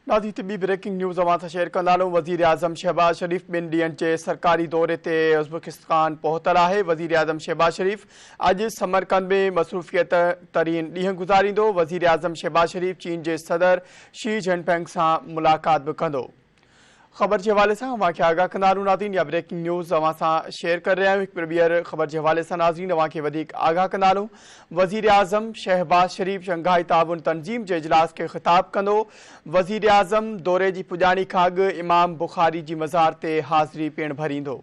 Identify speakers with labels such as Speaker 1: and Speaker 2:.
Speaker 1: नाज़रीन ॿी breaking news अवां सां शेयर कंदा हलूं। वज़ीर आज़म शहबाज शरीफ़ 2 ॾींहंनि जे सरकारी दौरे ते उज़्बेकिस्तान पहुतल आहे। वज़ीर आज़म शहबाज शरीफ़ अॼु समरकंद में मसरूफ़ियत तरीन ॾींहुं गुज़ारींदो। वज़ीर आज़म शहबाज शरीफ़ चीन जे सदर शी जिनपिंग सां मुलाक़ात बि कंदो। ख़बर के हवाले से अवां आगाह कंदा हलूं। नाज़रीन या ब्रेकिंग न्यूज़ अवां सां शेयर कर रहा आहियूं। ॿीहर ख़बर के हवाले से नाज़रीन अवां आगाह कंदा हलूं। वज़ीर आज़म शहबाज शरीफ़ शंघाई ताउन तंज़ीम के इजलास के ख़िताब कंदो। वज़ीर आज़म दौरे की पुॼाणी खां अॻु इमाम बुखारी की मज़ार ते हाज़िरी पिण भरींदो।